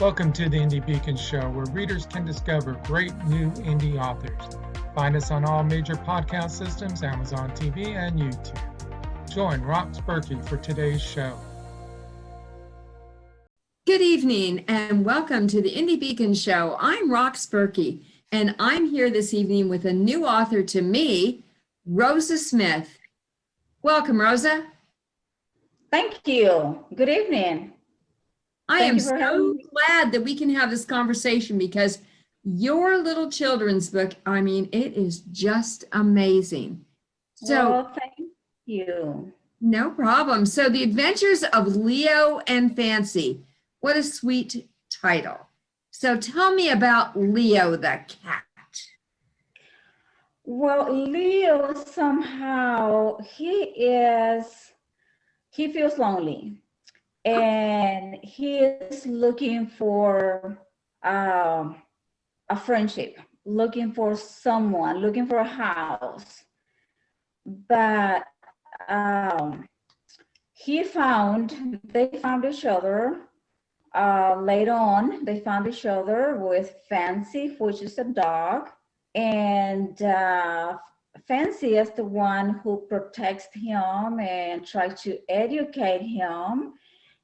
Welcome to the Indie Beacon Show, where readers can discover great new indie authors. Find us on all major podcast systems, Amazon TV, and YouTube. Join Rox Burkey for today's show. Good evening and welcome to the Indie Beacon Show. I'm Rox Burkey, and I'm here this evening with a new author to me, Rosa Smith. Welcome, Rosa. Thank you. Good evening. I am so glad that we can have this conversation because your little children's book, it is just amazing. So, well, thank you. No problem. So, The Adventures of Leo and Fancy. What a sweet title. So, tell me about Leo the cat. Well, Leo somehow, he feels lonely. And he is looking for a friendship, looking for someone, looking for a house. But they found each other. Later on, they found each other with Fancy, which is a dog. And Fancy is the one who protects him and tries to educate him.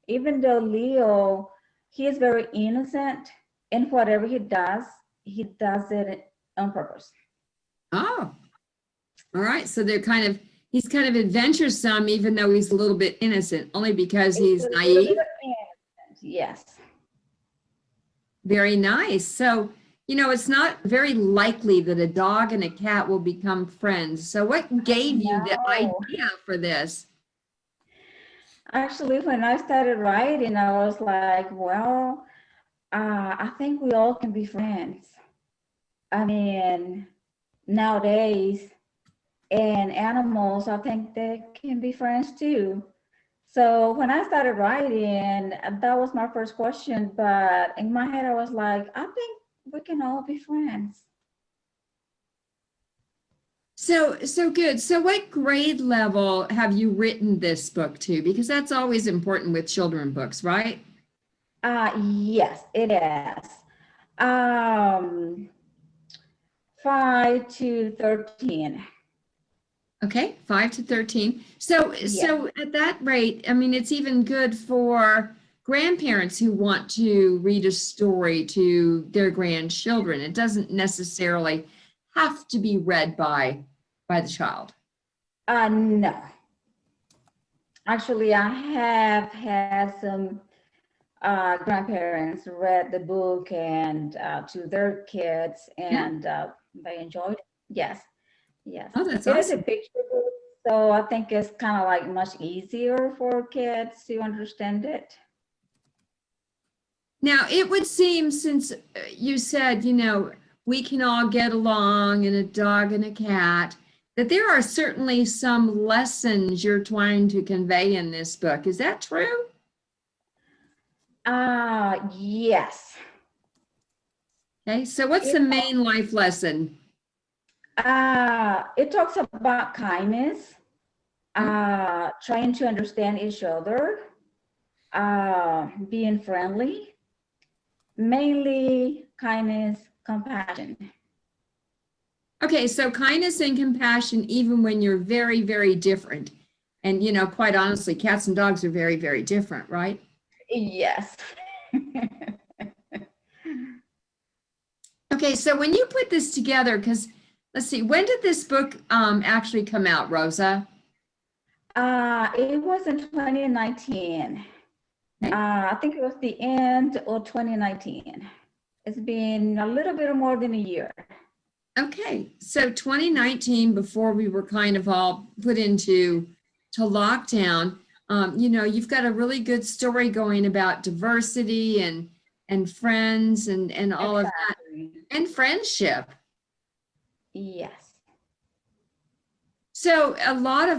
Even though Leo, he is very innocent, and whatever he does it on purpose. Oh, all right. So he's kind of adventuresome, even though he's a little bit innocent, only because he's naive. Yes. Very nice. So, it's not very likely that a dog and a cat will become friends. So what gave you the idea for this? Actually, when I started writing, I was like, well, I think we all can be friends. Nowadays, and animals, I think they can be friends too. So when I started writing, that was my first question. But in my head, I was like, I think we can all be friends. So good. So what grade level have you written this book to? Because that's always important with children books, right? Yes, it is. 5 to 13. Okay, 5 to 13. So at that rate, it's even good for grandparents who want to read a story to their grandchildren. It doesn't necessarily have to be read by the child. No. Actually, I have had some grandparents read the book and to their kids, and they enjoyed it. Yes. Oh, that's awesome. It is a picture book, so I think it's kind of like much easier for kids to understand it. Now, it would seem, since you said, we can all get along and a dog and a cat, that there are certainly some lessons you're trying to convey in this book. Is that true? Yes. Okay, so what's the main life lesson? It talks about kindness, trying to understand each other, being friendly, mainly kindness, compassion. Okay, so kindness and compassion, even when you're very, very different. And, quite honestly, cats and dogs are very, very different, right? Yes. Okay, so when you put this together, because let's see, when did this book actually come out, Rosa? It was in 2019. Okay. I think it was the end of 2019. It's been a little bit more than a year. Okay, so 2019, before we were kind of all put into lockdown, you've got a really good story going about diversity and friends and all of that, and friendship. Yes. So a lot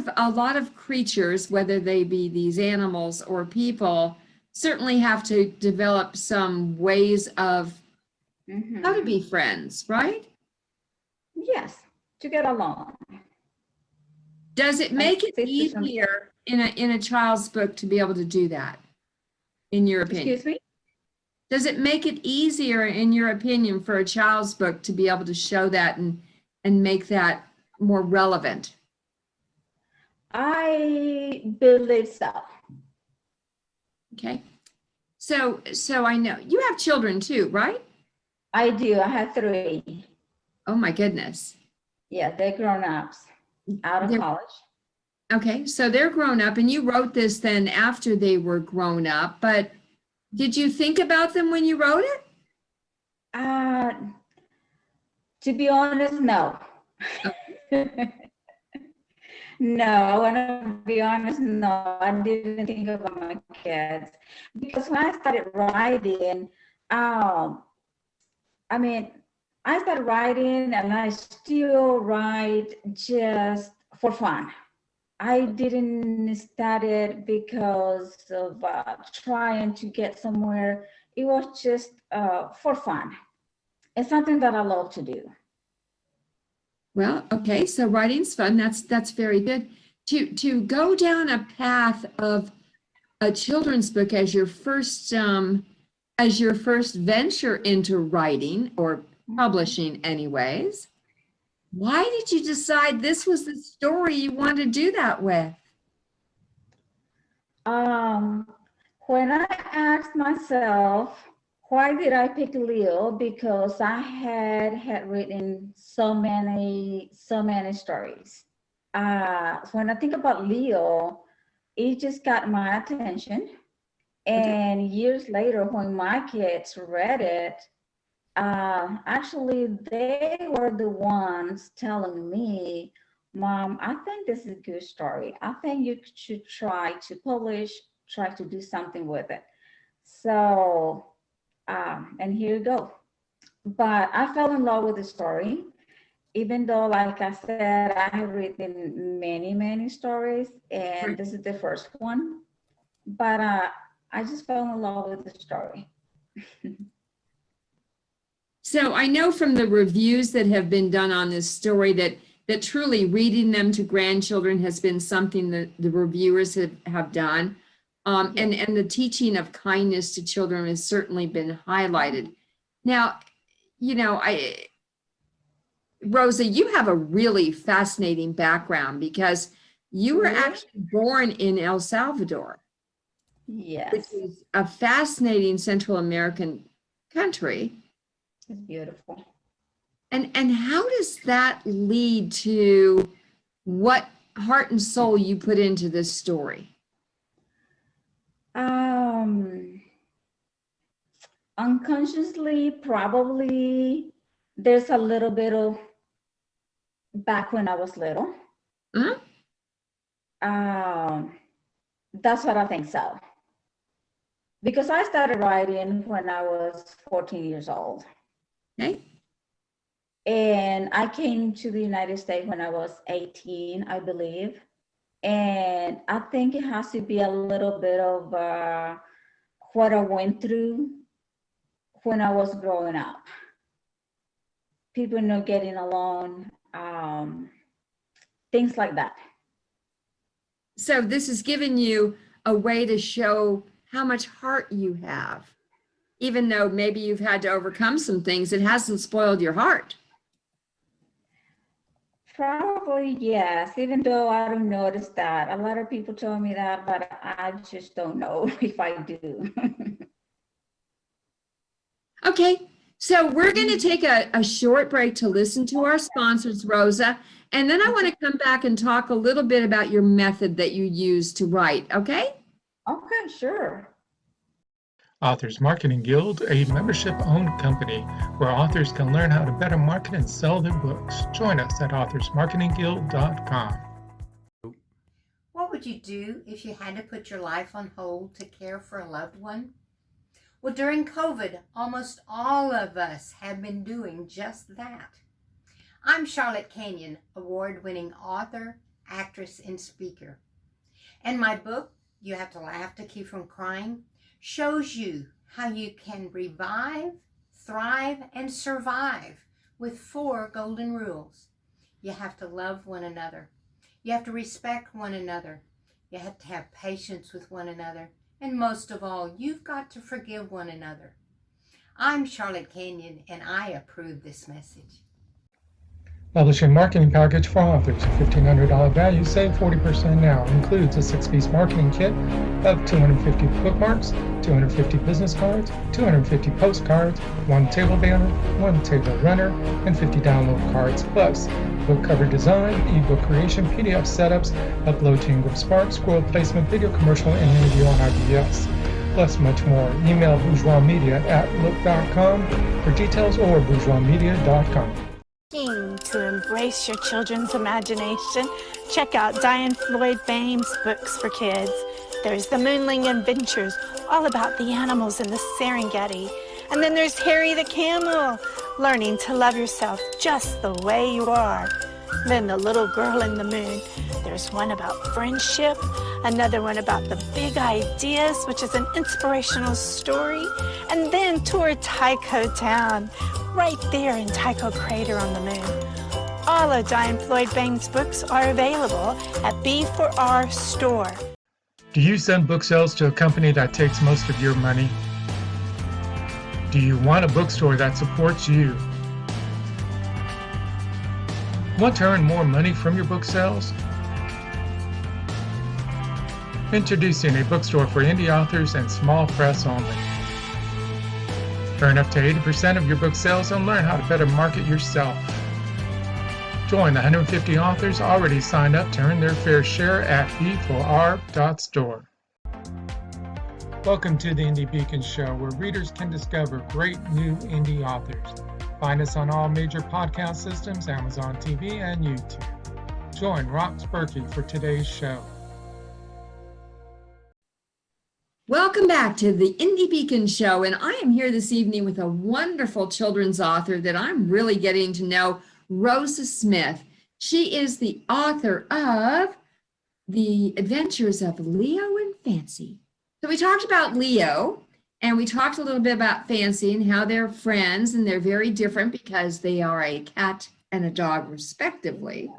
of creatures, whether they be these animals or people, certainly have to develop some ways of how to be friends, right? Yes, to get along. Does it make it easier in a child's book to be able to do that, in your opinion? Excuse me? Does it make it easier, in your opinion, for a child's book to be able to show that and make that more relevant? I believe so. Okay. So I know you have children too, right? I do. I have 3. Oh my goodness. Yeah, they're grown ups out of They're- college. okay, so they're grown up, and you wrote this then after they were grown up, but did you think about them when you wrote it? Uh, to be honest, no. No, I want to be honest, no, I didn't think about my kids. Because when I started writing, um, I mean, I started writing and I still write just for fun. I didn't start it because of trying to get somewhere. It was just for fun. It's something that I love to do. Well, okay, so writing's fun. That's very good. To go down a path of a children's book as your first venture into writing or publishing anyways. Why did you decide this was the story you wanted to do that with? Um, when I asked myself, why did I pick Leo? Because I had written so many stories. When I think about Leo, it just got my attention. And years later, when my kids read it, actually, they were the ones telling me, Mom, I think this is a good story. I think you should try to publish, try to do something with it. So, and here you go. But I fell in love with the story, even though, like I said, I have written many stories, and this is the first one. But I just fell in love with the story. So I know from the reviews that have been done on this story that truly reading them to grandchildren has been something that the reviewers have done. And the teaching of kindness to children has certainly been highlighted. Now, Rosa, you have a really fascinating background because you were actually born in El Salvador. Yes. Which is a fascinating Central American country. It's beautiful. And how does that lead to what heart and soul you put into this story? Unconsciously, probably there's a little bit of back when I was little. Huh? That's what I think so. Because I started writing when I was 14 years old. Okay. And I came to the United States when I was 18, I believe. And I think it has to be a little bit of what I went through when I was growing up. People not getting along, things like that. So this has given you a way to show how much heart you have. Even though maybe you've had to overcome some things, it hasn't spoiled your heart. Probably, yes, even though I don't notice that. A lot of people tell me that, but I just don't know if I do. Okay, so we're going to take a short break to listen to our sponsors, Rosa, and then I want to come back and talk a little bit about your method that you use to write, okay? Okay, sure. Authors Marketing Guild, a membership-owned company where authors can learn how to better market and sell their books. Join us at authorsmarketingguild.com. What would you do if you had to put your life on hold to care for a loved one? Well, during COVID, almost all of us have been doing just that. I'm Charlotte Canyon, award-winning author, actress, and speaker. And my book, You Have to Laugh to Keep from Crying, shows you how you can revive, thrive, and survive with 4 golden rules. You have to love one another. You have to respect one another. You have to have patience with one another. And most of all, you've got to forgive one another. I'm Charlotte Canyon, and I approve this message. Publishing marketing package for authors. A $1,500 value, save 40% now. Includes a 6-piece marketing kit of 250 bookmarks, 250 business cards, 250 postcards, 1 table banner, 1 table runner, and 50 download cards, plus book cover design, ebook creation, PDF setups, upload jingle, spark, scroll placement, video commercial, and interview on IBS. Plus much more. Email bourgeoismedia@look.com for details or bourgeoismedia.com. To embrace your children's imagination, check out Diane Floyd Bame's books for kids. There's The Moonling Adventures, all about the animals in the Serengeti. And then there's Harry the Camel, learning to love yourself just the way you are. Then The Little Girl in the Moon. There's one about friendship, another one about the big ideas, which is an inspirational story. And then Tour Tycho Town, right there in Tycho Crater on the moon. All of Diane Floyd Bame's books are available at B4R Store. Do you send book sales to a company that takes most of your money? Do you want a bookstore that supports you? Want to earn more money from your book sales? Introducing a bookstore for indie authors and small press only. Earn up to 80% of your book sales and learn how to better market yourself. Join the 150 authors already signed up to earn their fair share at b4r.store. Welcome to the Indie Beacon Show, where readers can discover great new indie authors. Find us on all major podcast systems, Amazon TV, and YouTube. Join Rox Burkey for today's show. Welcome back to the Indie Beacon Show, and I am here this evening with a wonderful children's author that I'm really getting to know, Rosa Smith. She is the author of The Adventures of Leo and Fancy. So we talked about Leo, and we talked a little bit about Fancy and how they're friends, and they're very different because they are a cat and a dog respectively.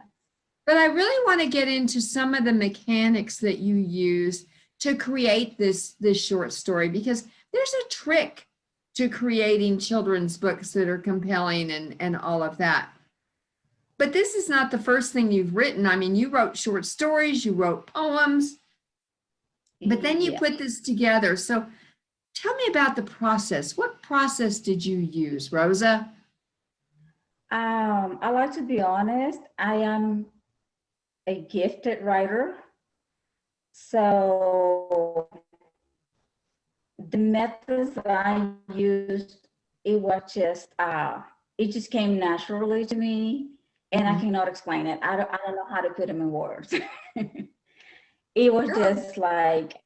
But I really want to get into some of the mechanics that you use to create this short story, because there's a trick to creating children's books that are compelling and all of that. But this is not the first thing you've written. I mean, you wrote short stories, you wrote poems, but then you put this together. So tell me about the process. What process did you use, Rosa? I like to be honest. I am a gifted writer. So the methods that I used, it just came naturally to me, and I cannot explain it. I don't know how to put them in words. It was just like,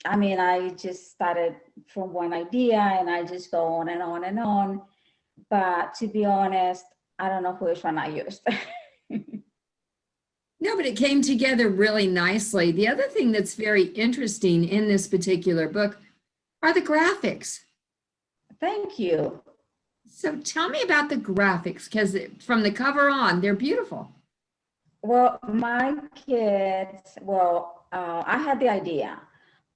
I just started from one idea and I just go on and on and on. But to be honest, I don't know which one I used. No, but it came together really nicely. The other thing that's very interesting in this particular book are the graphics. Thank you. So tell me about the graphics, because from the cover on, they're beautiful. Well, my kids, I had the idea.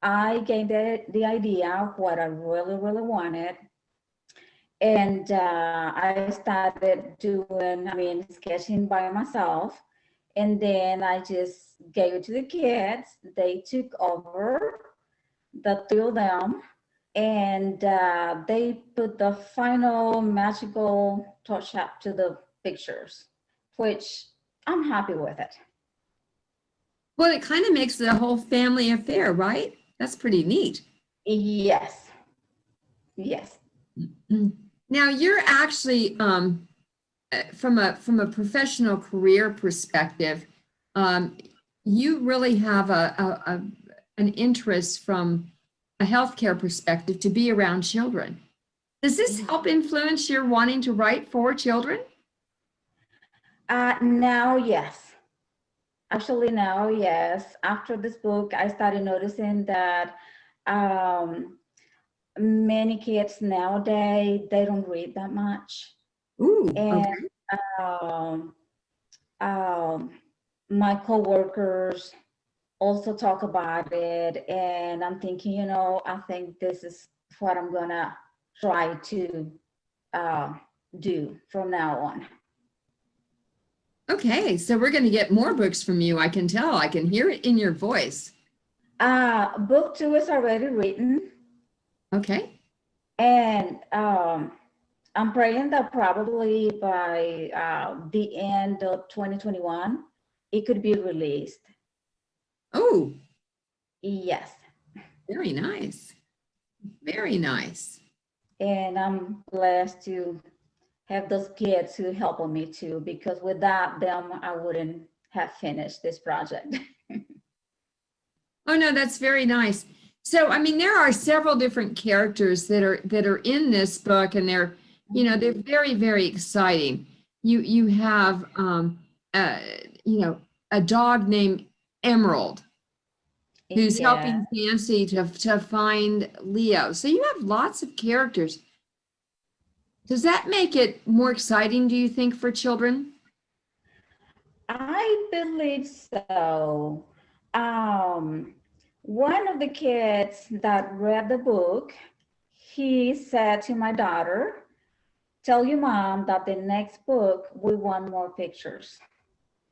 I gave the idea what I really, really wanted. And I started sketching by myself. And then I just gave it to the kids. They took over, the 3 of them, and they put the final magical touch up to the pictures, which I'm happy with it. Well, it kind of makes it a whole family affair, right? That's pretty neat. Yes. Yes. Now you're actually, from a professional career perspective, you really have an interest from a healthcare perspective to be around children. Does this help influence your wanting to write for children? Now, yes. Actually, now, yes. After this book, I started noticing that many kids nowadays, they don't read that much. Ooh, And okay. My coworkers also talk about it, and I'm thinking, I think this is what I'm gonna try to do from now on. Okay, so we're going to get more books from you. I can tell. I can hear it in your voice. Book 2 is already written, Okay. and I'm praying that probably by the end of 2021, it could be released. Oh, Yes. very nice. Very nice. And I'm blessed to have those kids who help me too, because without them, I wouldn't have finished this project. Oh no, that's very nice. So, I mean, there are several different characters that are in this book, and they're, you know, they're very, very exciting. You have, you know, a dog named Emerald who's Yeah. helping Fancy to find Leo. So you have lots of characters. Does that make it more exciting, do you think, for children? I believe so. One of the kids that read the book, he said to my daughter, "Tell your mom that the next book, we want more pictures."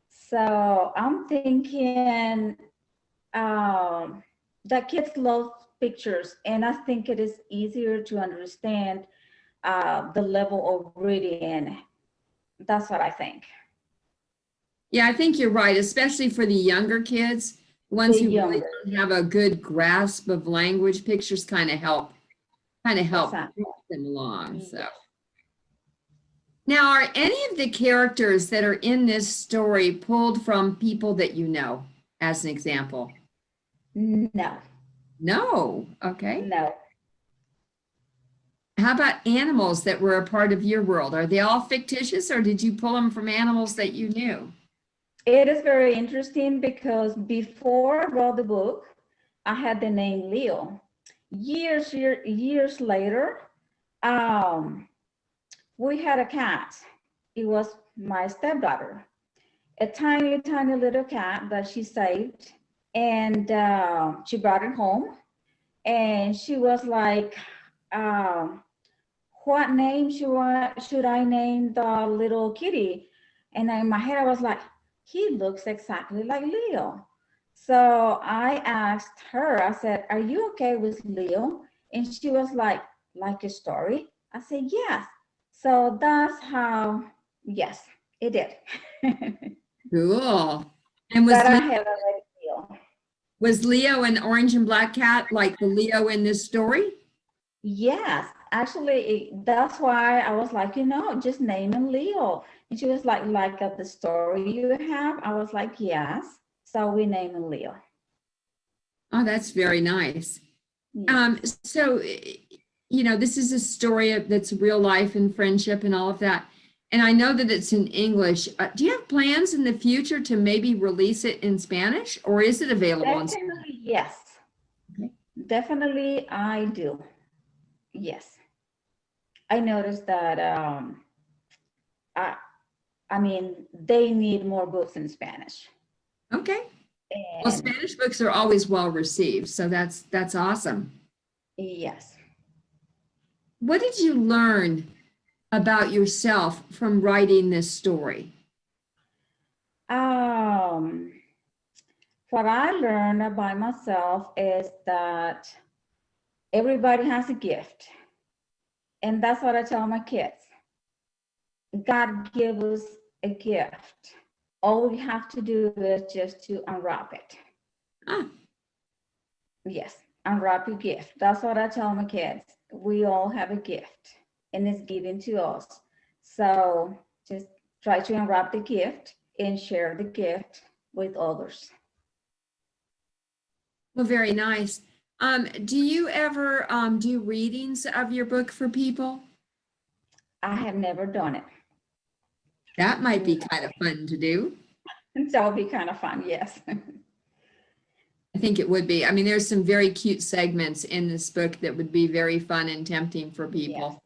So I'm thinking that kids love pictures, and I think it is easier to understand the level of reading. That's what I think. Yeah, I think you're right, especially for the younger kids, ones The who really younger. don't have a good grasp of language. Pictures kind of help Exactly. push them along. So Yes. now, are any of the characters that are in this story pulled from people that you know, as an example? No, No. Okay. no. How about animals that were a part of your world? Are they all fictitious, or did you pull them from animals that you knew? It is very interesting because before I wrote the book, I had the name Leo. Years later, we had a cat. It was my stepdaughter, a tiny, tiny little cat that she saved, and she brought it home. And she was like, "What name should I name the little kitty?" And in my head, I was like, "He looks exactly like Leo." So I asked her, I said, "Are you okay with Leo?" And she was like a story? I said, "Yes." So that's how, yes, it did. Cool. And But I have already Leo. Was Leo an orange and black cat like the Leo in this story? Yes, actually, that's why I was like, just name him Leo. And she was like the story you have? I was like, yes. So we named him Leo. Oh, that's very nice. Yeah. So, you know, this is a story that's real life and friendship and all of that. And I know that it's in English. Do you have plans in the future to maybe release it in Spanish, or is it available in Spanish? Definitely, yes. Okay. Definitely, I do. Yes. I noticed that, I mean, they need more books in Spanish. Okay. Well, And Spanish books are always well received, so that's awesome. yes. What did you learn about yourself from writing this story? What I learned about myself is that everybody has a gift. And that's what I tell my kids. God gave us a gift. All we have to do is just to unwrap it. Ah, Yes, unwrap your gift. That's what I tell my kids. We all have a gift and it's given to us. So just try to unwrap the gift and share the gift with others. well, very nice. Do you ever do readings of your book for people? I have never done it. That might be kind of fun to do. And so it'll be kind of fun, yes. I think it would be. I mean, there's some very cute segments in this book that would be very fun and tempting for people.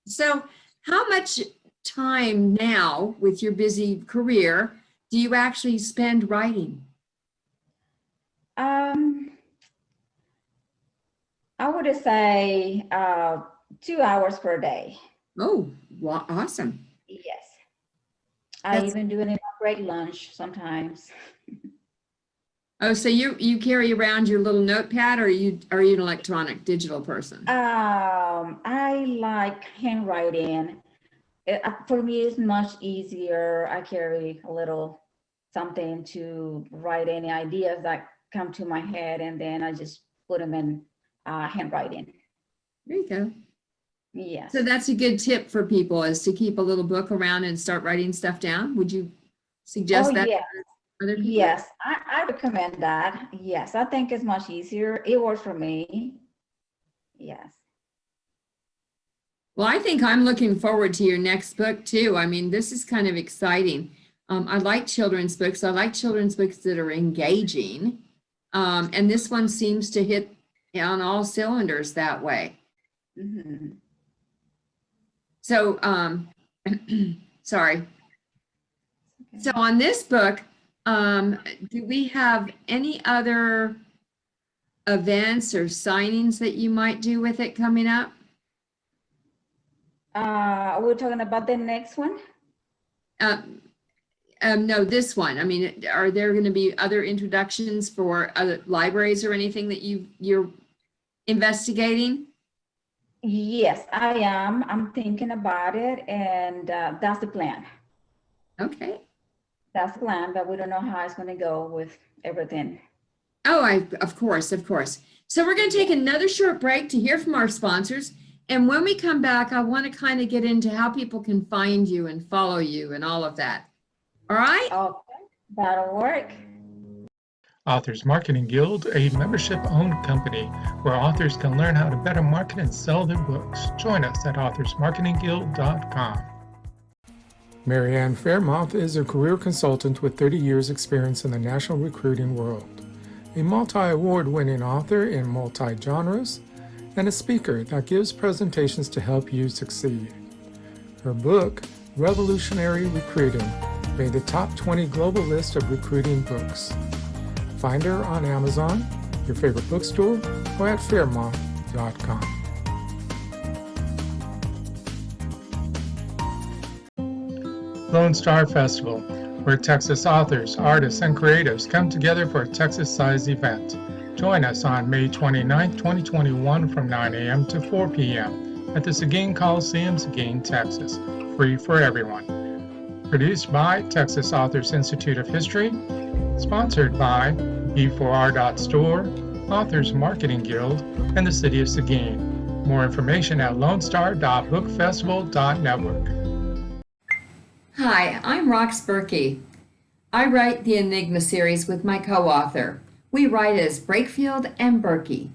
So, how much time now with your busy career do you actually spend writing? I would say 2 hours per day. Oh, awesome. Yes. I That's- even do it in my break lunch sometimes. Oh, so you carry around your little notepad, or are you an electronic digital person? I like handwriting. For me, it's much easier. I carry a little something to write any ideas that come to my head, and then I just put them in handwriting. There you go. Yes. So that's a good tip for people, is to keep a little book around and start writing stuff down. Would you suggest that? Yes. For other people? Yes, I recommend that. Yes, I think it's much easier. It works for me. Yes. Well, I think I'm looking forward to your next book too. I mean, this is kind of exciting. I like children's books. I like children's books that are engaging. And this one seems to hit on all cylinders that way. Mhm. So, sorry. So on this book, do we have any other events or signings that you might do with it coming up? We're talking about the next one. No, this one. I mean, are there going to be other introductions for other libraries or anything that you're investigating? Yes, I am. I'm thinking about it, and that's the plan. Okay. That's the plan, but we don't know how it's going to go with everything. Oh, of course. So we're going to take another short break to hear from our sponsors. And when we come back, I want to kind of get into how people can find you and follow you and all of that. All right? Okay, that'll work. Authors Marketing Guild, a membership-owned company where authors can learn how to better market and sell their books. Join us at authorsmarketingguild.com. Marianne Fairmouth is a career consultant with 30 years experience in the national recruiting world, a multi-award-winning author in multi-genres, and a speaker that gives presentations to help you succeed. Her book, Revolutionary Recruiting, made the top 20 global list of recruiting books. Find her on Amazon, your favorite bookstore, or at fairmouth.com. Lone Star Festival, where Texas authors, artists, and creatives come together for a Texas-sized event. Join us on May 29, 2021 from 9 a.m. to 4 p.m. at the Seguin Coliseum, Seguin, Texas. Free for everyone. Produced by Texas Authors Institute of History. Sponsored by B4R.store, Authors Marketing Guild, and the City of Seguin. More information at lonestar.bookfestival.network. Hi, I'm Rox Burkey. I write the Enigma series with my co-author. We write as Brakefield and Burkey.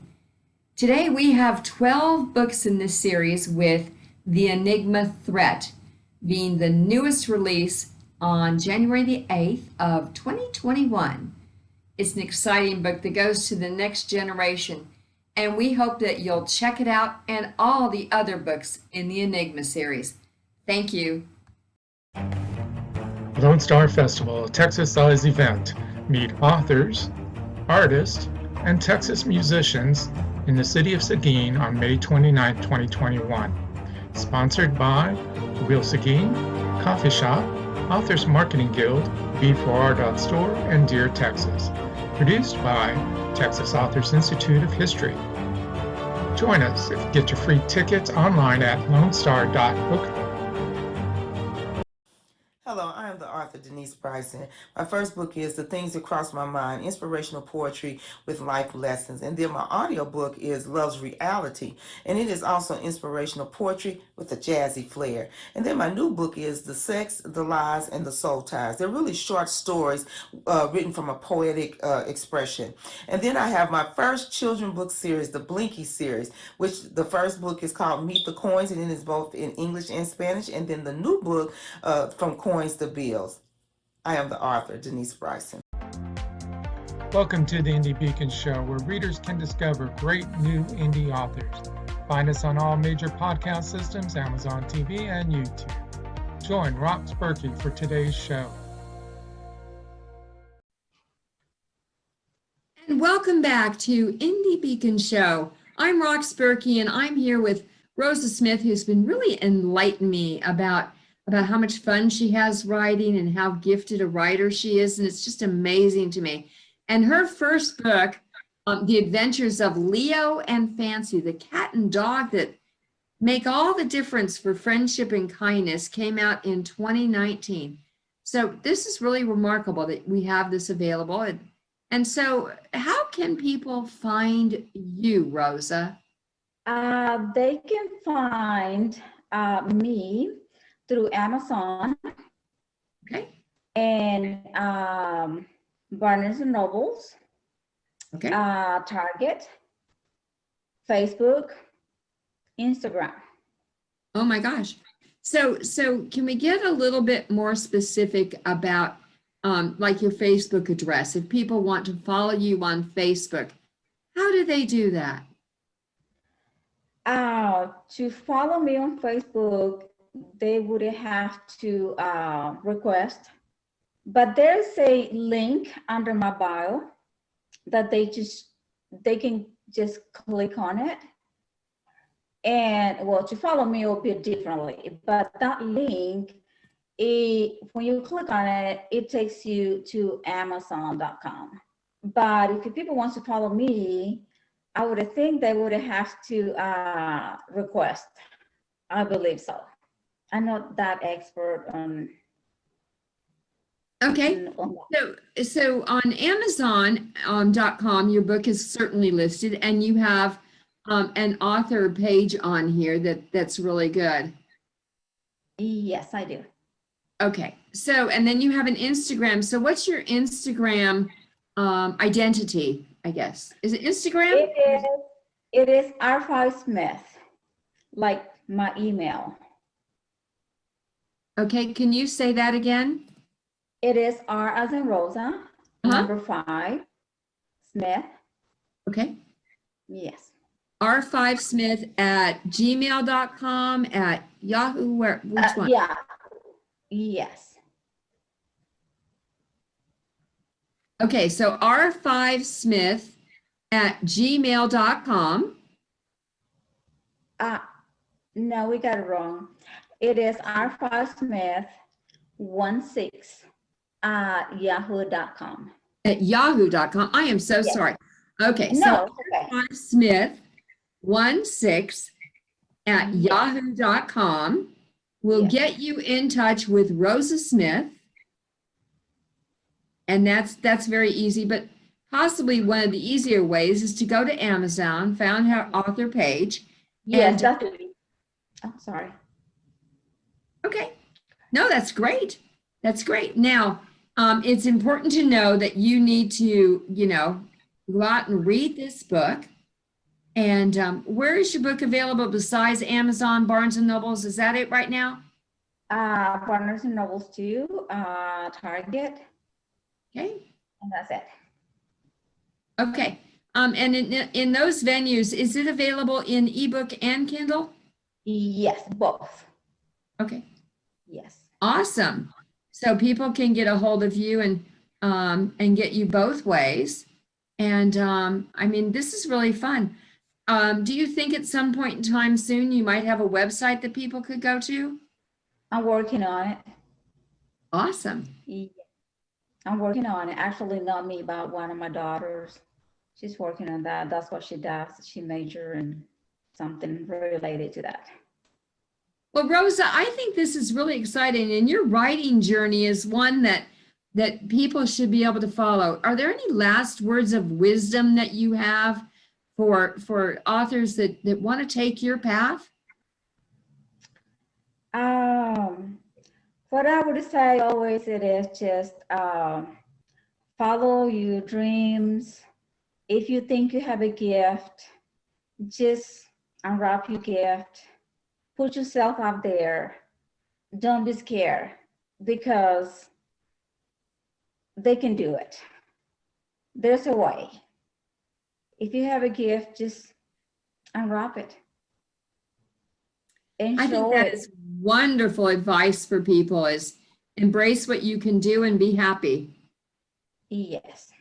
Today we have 12 books in this series, with The Enigma Threat being the newest release on January the 8th of 2021. It's an exciting book that goes to the next generation, and we hope that you'll check it out and all the other books in the Enigma series. Thank you. Lone Star Festival, a Texas-sized event. Meet authors, artists, and Texas musicians in the City of Seguin on May 29, 2021. Sponsored by Will Seguin, Coffee Shop, Authors Marketing Guild, B4R.store, and Dear Texas. Produced by Texas Authors Institute of History. Join us and get your free tickets online at lonestar.book. Hello, I am the author Denise Bryson. My first book is The Things That Cross My Mind, Inspirational Poetry with Life Lessons. And then my audio book is Love's Reality, and it is also inspirational poetry with a jazzy flair. And then my new book is The Sex, the Lies, and the Soul Ties. They're really short stories written from a poetic expression. And then I have my first children book series, the Blinky series, which the first book is called Meet the Coins, and it is both in English and Spanish. And then the new book, From Coins to Bills. I am the author, Denise Bryson. Welcome to the Indie Beacon Show, where readers can discover great new indie authors. Find us on all major podcast systems, Amazon TV, and YouTube. Join Rox Burkey for today's show. And welcome back to Indie Beacon Show. I'm Rox Burkey, and I'm here with Rosa Smith, who's been really enlightening me about how much fun she has writing and how gifted a writer she is, and it's just amazing to me. And her first book, The Adventures of Leo and Fancy, the cat and dog that make all the difference for friendship and kindness, came out in 2019. So this is really remarkable that we have this available. And so how can people find you, Rosa? They can find me through Amazon Okay. and Barnes and Nobles, Okay. Target, Facebook, Instagram. Oh my gosh. So can we get a little bit more specific about like your Facebook address? If people want to follow you on Facebook, how do they do that? To follow me on Facebook, they would have to request, but there's a link under my bio that they can just click on it. And well, to follow me will be differently, but that link, when you click on it, it takes you to Amazon.com. But if people want to follow me, I would think they would have to request. I believe so. I'm not that expert on. Okay. So on Amazon.com, your book is certainly listed, and you have an author page on here that's really good. Yes, I do. Okay. So, and then you have an Instagram. So what's your Instagram identity, I guess? Is it Instagram? It is R5 Smith, like my email. Okay. Can you say that again? It is R as in Rosa, number 5, Smith. Okay. Yes. R5Smith at gmail.com, at Yahoo, which one? Yeah. Yes. Okay, so R5Smith at gmail.com. No, we got it wrong. It is R5Smith16 at yahoo.com. At yahoo.com. I am so Yes. sorry. Okay, No, so okay. R5Smith16 at Yes. yahoo.com will Yes. get you in touch with Rosa Smith. And that's very easy, but possibly one of the easier ways is to go to Amazon, find her author page. Yes, definitely. Oh, sorry. Okay. No, that's great. That's great. Now, it's important to know that you need to, go out and read this book. And where is your book available besides Amazon, Barnes and Nobles? Is that it right now? Barnes and Nobles too, Target, Okay. and that's it. Okay. And in those venues, is it available in ebook and Kindle? Yes, both. Okay. Yes. Awesome. So people can get a hold of you and get you both ways. And I mean, this is really fun. Do you think at some point in time soon you might have a website that people could go to? I'm working on it. Awesome. Yeah. I'm working on it. Actually, not me, but one of my daughters. She's working on that. That's what she does. She major in something related to that. Well, Rosa, I think this is really exciting, and your writing journey is one that people should be able to follow. Are there any last words of wisdom that you have for authors that want to take your path? What I would say always it is just follow your dreams. If you think you have a gift, just unwrap your gift. Put yourself out there. Don't be scared, because they can do it. There's a way. If you have a gift, just unwrap it. And I think show that it. is wonderful advice for people, is embrace what you can do and be happy. Yes.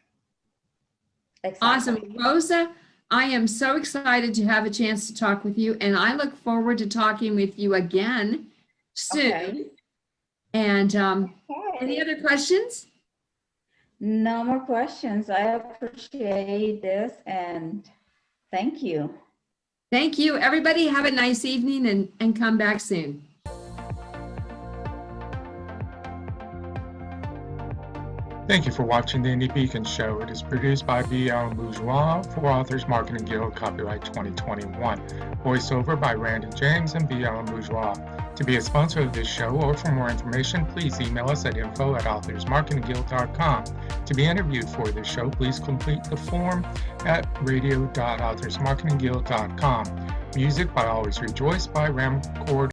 Exactly. Awesome. Rosa, I am so excited to have a chance to talk with you, and I look forward to talking with you again soon. Okay. And Okay. any other questions? No more questions. I appreciate this and thank you. Thank you. Everybody have a nice evening and come back soon. Thank you for watching the Indie Beacon Show. It is produced by BL Bourgeois for Authors Marketing Guild, copyright 2021. Voiceover by Randy James and BL Bourgeois. To be a sponsor of this show or for more information, please email us at info@authorsmarketingguild.com. To be interviewed for this show, please complete the form at radio.authorsmarketingguild.com. Music by Always Rejoice by Ramcord.